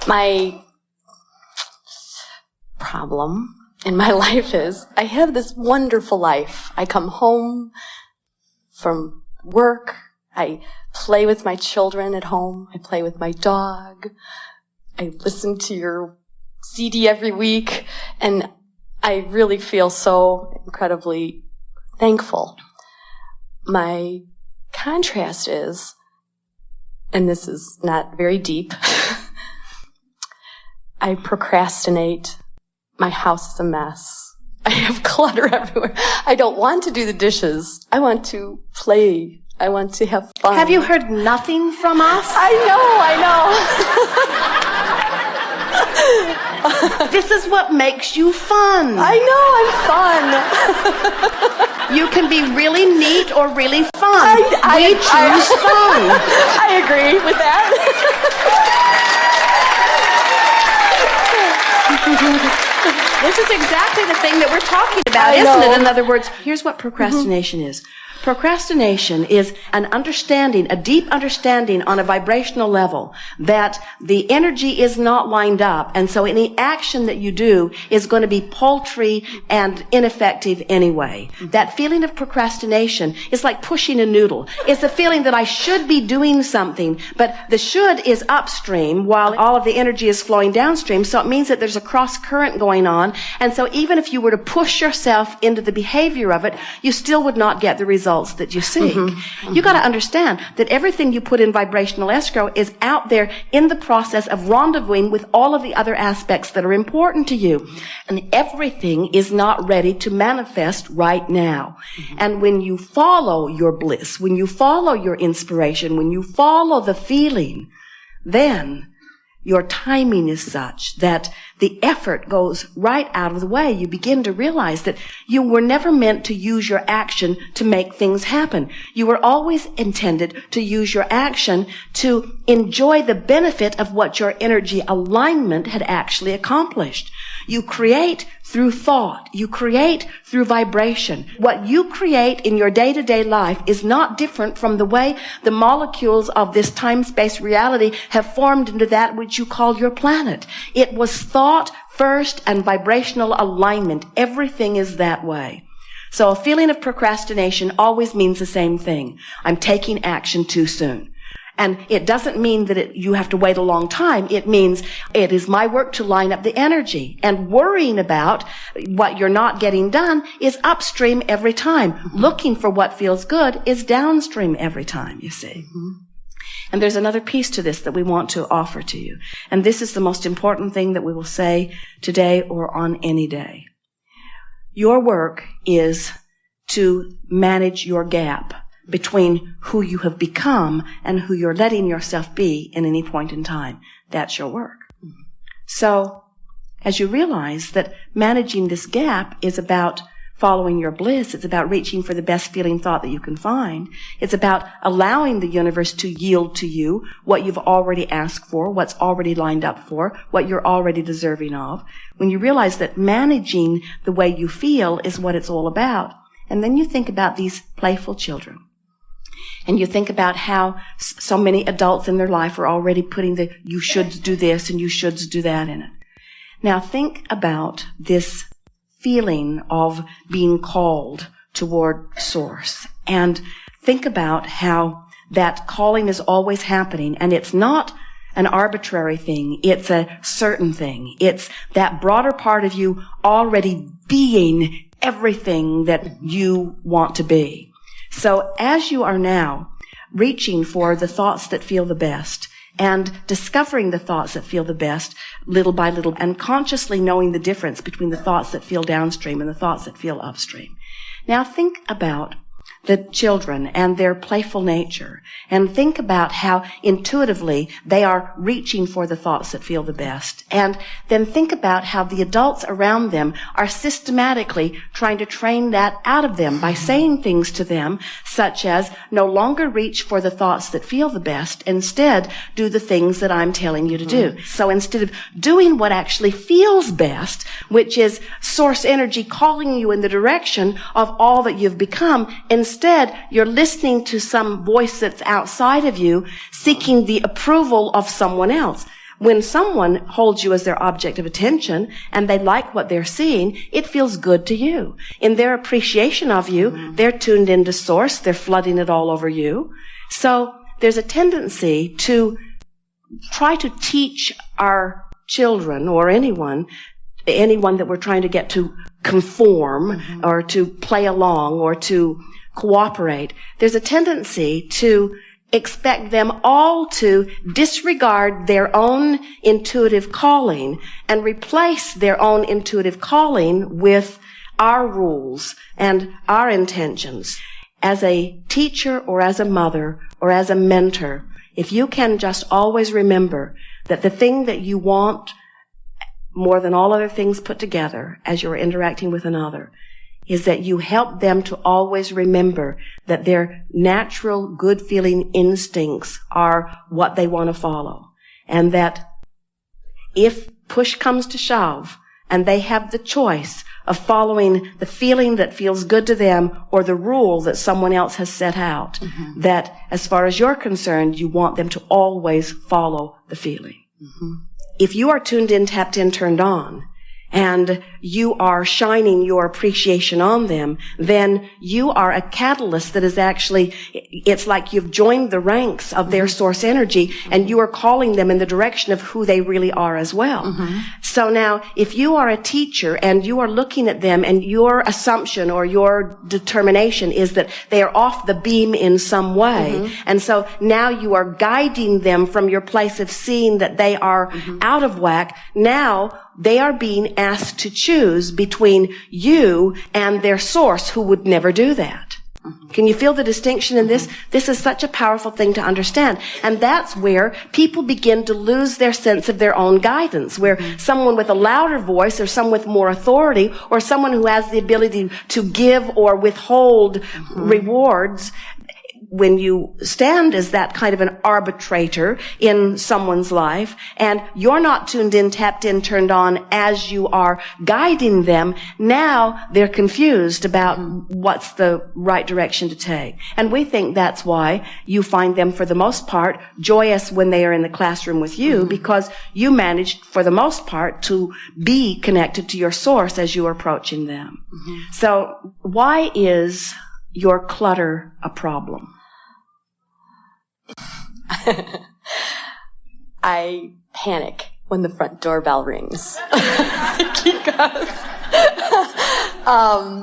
My problem in my life is I have this wonderful life. I come home from work. I play with my children at home. I play with my dog. I listen to your CD every week. And I really feel so incredibly thankful. My contrast is, and this is not very deep, I procrastinate. My house is a mess. I have clutter everywhere. I don't want to do the dishes. I want to play. I want to have fun. Have you heard nothing from us? I know. This is what makes you fun. I know, I'm fun. You can be really neat or really fun. We choose fun. I agree with that. This is exactly the thing that we're talking about, isn't it? In other words, here's what procrastination is. Procrastination is an understanding, a deep understanding on a vibrational level that the energy is not lined up, and so any action that you do is going to be paltry and ineffective anyway. That feeling of procrastination is like pushing a noodle. It's a feeling that I should be doing something, but the should is upstream while all of the energy is flowing downstream, so it means that there's a cross current going on, and so even if you were to push yourself into the behavior of it, you still would not get the results that you seek. You got to understand that everything you put in vibrational escrow is out there in the process of rendezvousing with all of the other aspects that are important to you. And everything is not ready to manifest right now. And when you follow your bliss, when you follow your inspiration, when you follow the feeling, then your timing is such that the effort goes right out of the way. You begin to realize that you were never meant to use your action to make things happen. You were always intended to use your action to enjoy the benefit of what your energy alignment had actually accomplished. You create through thought. You create through vibration. What you create in your day-to-day life is not different from the way the molecules of this time-space reality have formed into that which you call your planet. It was thought first and vibrational alignment. Everything is that way. So a feeling of procrastination always means the same thing. I'm taking action too soon. And it doesn't mean that you have to wait a long time. It means it is my work to line up the energy. And worrying about what you're not getting done is upstream every time. Looking for what feels good is downstream every time, you see. And there's another piece to this that we want to offer to you. And this is the most important thing that we will say today or on any day. Your work is to manage your gap between who you have become and who you're letting yourself be in any point in time. That's your work. So, as you realize that managing this gap is about following your bliss, it's about reaching for the best feeling thought that you can find. It's about allowing the universe to yield to you what you've already asked for, what's already lined up for, what you're already deserving of. When you realize that managing the way you feel is what it's all about, and then you think about these playful children. And you think about how so many adults in their life are already putting the you shoulds do this and you shoulds do that in it. Now think about this feeling of being called toward Source. And think about how that calling is always happening. And it's not an arbitrary thing. It's a certain thing. It's that broader part of you already being everything that you want to be. So as you are now reaching for the thoughts that feel the best and discovering the thoughts that feel the best little by little and consciously knowing the difference between the thoughts that feel downstream and the thoughts that feel upstream. Now think about the children and their playful nature, and think about how intuitively they are reaching for the thoughts that feel the best. And then think about how the adults around them are systematically trying to train that out of them by saying things to them such as, no longer reach for the thoughts that feel the best, instead do the things that I'm telling you to do. So instead of doing what actually feels best, which is source energy calling you in the direction of all that you've become, instead, you're listening to some voice that's outside of you, seeking the approval of someone else. when someone holds you as their object of attention and they like what they're seeing, it feels good to you. In their appreciation of you, they're tuned into source. They're flooding it all over you. So there's a tendency to try to teach our children or anyone that we're trying to get to conform or to play along or to cooperate. There's a tendency to expect them all to disregard their own intuitive calling and replace their own intuitive calling with our rules and our intentions. As a teacher or as a mother or as a mentor, if you can just always remember that the thing that you want more than all other things put together as you're interacting with another is that you help them to always remember that their natural good feeling instincts are what they want to follow. And that if push comes to shove and they have the choice of following the feeling that feels good to them or the rule that someone else has set out, that as far as you're concerned, you want them to always follow the feeling. If you are tuned in, tapped in, turned on, and you are shining your appreciation on them, then you are a catalyst that is actually, it's like you've joined the ranks of their source energy and you are calling them in the direction of who they really are as well. So now, if you are a teacher and you are looking at them and your assumption or your determination is that they are off the beam in some way, and so now you are guiding them from your place of seeing that they are out of whack, now they are being asked to choose between you and their source who would never do that. Can you feel the distinction in this? This is such a powerful thing to understand. And that's where people begin to lose their sense of their own guidance, where someone with a louder voice or someone with more authority or someone who has the ability to give or withhold rewards, when you stand as that kind of an arbitrator in someone's life and you're not tuned in, tapped in, turned on as you are guiding them, now they're confused about what's the right direction to take. And we think that's why you find them, for the most part, joyous when they are in the classroom with you, because you managed, for the most part, to be connected to your source as you are approaching them. So why is your clutter a problem? I panic when the front doorbell rings.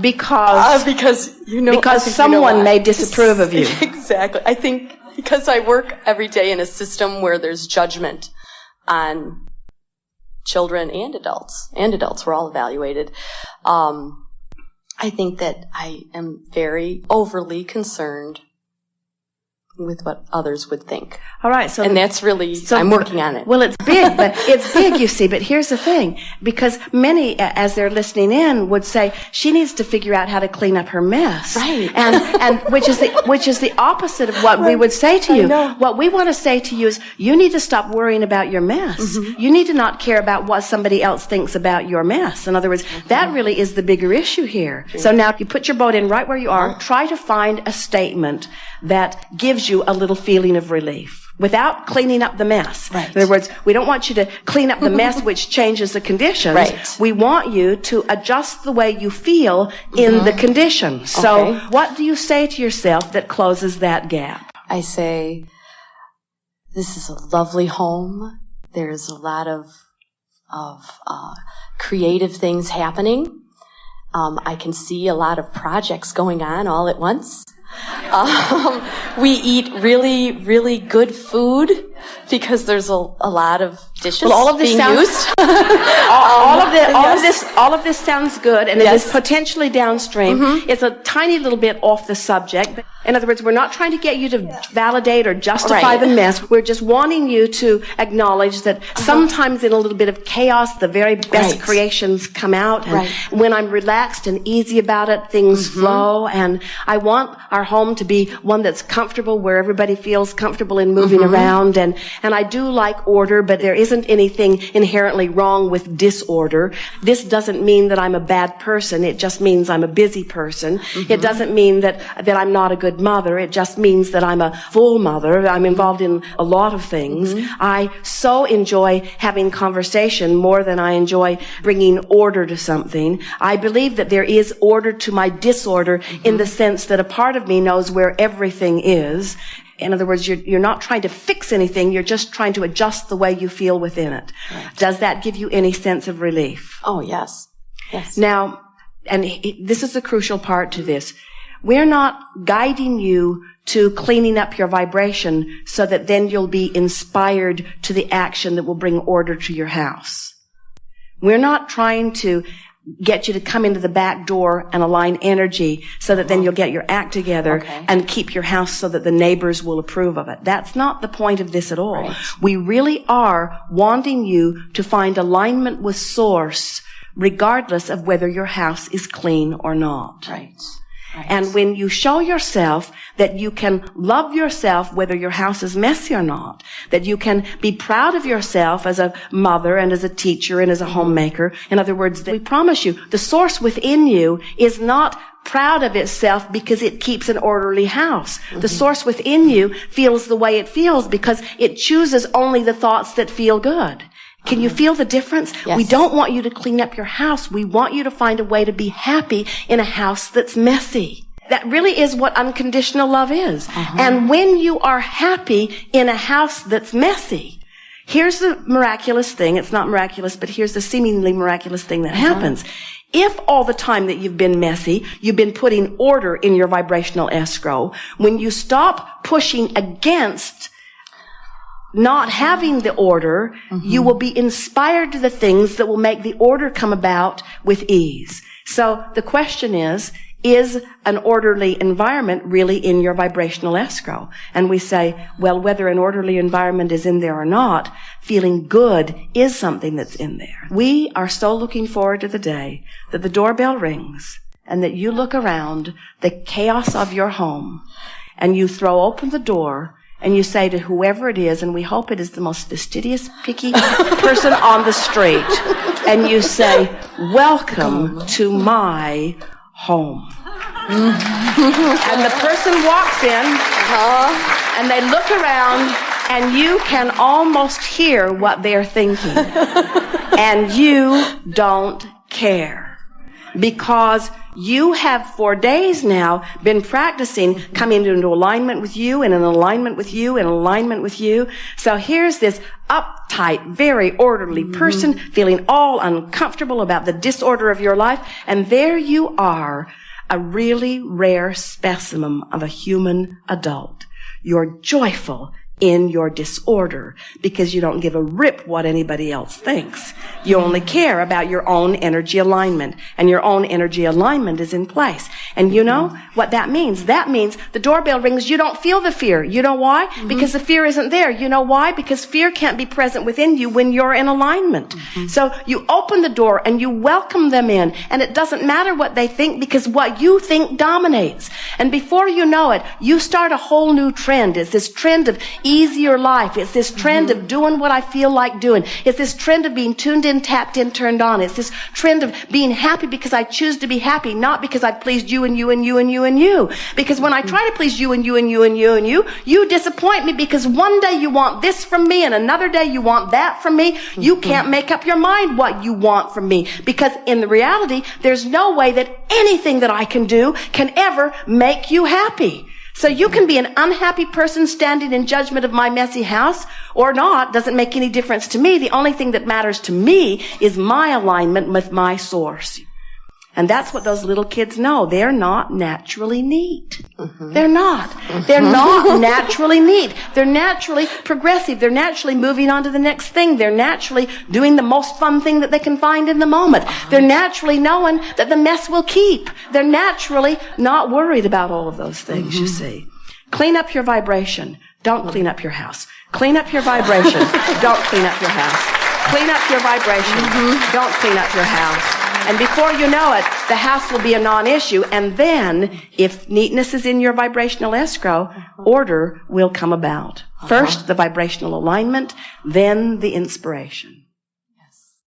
Because you know, because someone may disapprove of you. Exactly. I think because I work every day in a system where there's judgment on children and adults. We're all evaluated. I think that I am very overly concerned with what others would think. All right. So, and that's really, I'm working on it. Well, it's big, but it's big, you see. But here's the thing. Because many, as they're listening in, would say, she needs to figure out how to clean up her mess. Right. And which is the opposite of what we would say to you. What we want to say to you is, you need to stop worrying about your mess. You need to not care about what somebody else thinks about your mess. In other words, that really is the bigger issue here. So now you put your boat in right where you are. Try to find a statement that gives you a little feeling of relief without cleaning up the mess. Right. In other words, we don't want you to clean up the mess which changes the conditions. Right. We want you to adjust the way you feel in the conditions. So what do you say to yourself that closes that gap? I say, this is a lovely home. There's a lot of creative things happening. I can see a lot of projects going on all at once. We eat really, really good food because there's a lot of dishes being used. all of this sounds good, and it is potentially downstream. It's a tiny little bit off the subject. In other words, we're not trying to get you to validate or justify the mess. We're just wanting you to acknowledge that sometimes in a little bit of chaos, the very best creations come out. And when I'm relaxed and easy about it, things flow. And I want our home to be one that's comfortable, where everybody feels comfortable in moving around. And I do like order, but there isn't isn't anything inherently wrong with disorder. This doesn't mean that I'm a bad person. It just means I'm a busy person. It doesn't mean that I'm not a good mother. It just means that I'm a full mother. I'm involved in a lot of things. I so enjoy having conversation more than I enjoy bringing order to something. I believe that there is order to my disorder in the sense that a part of me knows where everything is. In other words, you're not trying to fix anything. You're just trying to adjust the way you feel within it. Right. Does that give you any sense of relief? Oh, yes. Yes. Now, and this is the crucial part to this. We're not guiding you to cleaning up your vibration so that then you'll be inspired to the action that will bring order to your house. We're not trying to get you to come into the back door and align energy so that then you'll get your act together and keep your house so that the neighbors will approve of it. That's not the point of this at all. Right. We really are wanting you to find alignment with Source regardless of whether your house is clean or not. Right. Right. And when you show yourself that you can love yourself whether your house is messy or not, that you can be proud of yourself as a mother and as a teacher and as a homemaker. In other words, we promise you, the Source within you is not proud of itself because it keeps an orderly house. The Source within you feels the way it feels because it chooses only the thoughts that feel good. Can you feel the difference? Yes. We don't want you to clean up your house. We want you to find a way to be happy in a house that's messy. That really is what unconditional love is. And when you are happy in a house that's messy, here's the miraculous thing. It's not miraculous, but here's the seemingly miraculous thing that happens. If all the time that you've been messy, you've been putting order in your vibrational escrow, when you stop pushing against not having the order, you will be inspired to the things that will make the order come about with ease. So the question is an orderly environment really in your vibrational escrow? And we say, well, whether an orderly environment is in there or not, feeling good is something that's in there. We are so looking forward to the day that the doorbell rings and that you look around the chaos of your home and you throw open the door and you say to whoever it is, and we hope it is the most fastidious, picky person on the street, and you say, welcome to my home. And the person walks in, and they look around, and you can almost hear what they're thinking. And you don't care. Because you have for days now been practicing coming into alignment with you and in alignment with you and alignment with you. So here's this uptight, very orderly person feeling all uncomfortable about the disorder of your life. And there you are, a really rare specimen of a human adult. You're joyful in your disorder because you don't give a rip what anybody else thinks. You only care about your own energy alignment, and your own energy alignment is in place. And you know what that means? That means the doorbell rings, you don't feel the fear. You know why? Because the fear isn't there. You know why? Because fear can't be present within you when you're in alignment. So you open the door and you welcome them in, and it doesn't matter what they think because what you think dominates. And before you know it, you start a whole new trend. It's this trend of easier life. It's this trend of doing what I feel like doing. It's this trend of being tuned in, tapped in, turned on. It's this trend of being happy because I choose to be happy, not because I pleased you and you and you and you and you. Because when I try to please you and you and you and you and you disappoint me because one day you want this from me and another day you want that from me. You can't make up your mind what you want from me because in the reality, there's no way that anything that I can do can ever make you happy. So you can be an unhappy person standing in judgment of my messy house or not. Doesn't make any difference to me. The only thing that matters to me is my alignment with my Source. And that's what those little kids know. They're not naturally neat. They're not. They're not naturally neat. They're naturally progressive. They're naturally moving on to the next thing. They're naturally doing the most fun thing that they can find in the moment. They're naturally knowing that the mess will keep. They're naturally not worried about all of those things, you see. Clean up your vibration. Don't clean up your house. Clean up your vibration. Don't clean up your house. Clean up your vibration. Don't clean up your house. And before you know it, the house will be a non-issue. And then, if neatness is in your vibrational escrow, order will come about. First, the vibrational alignment, then the inspiration.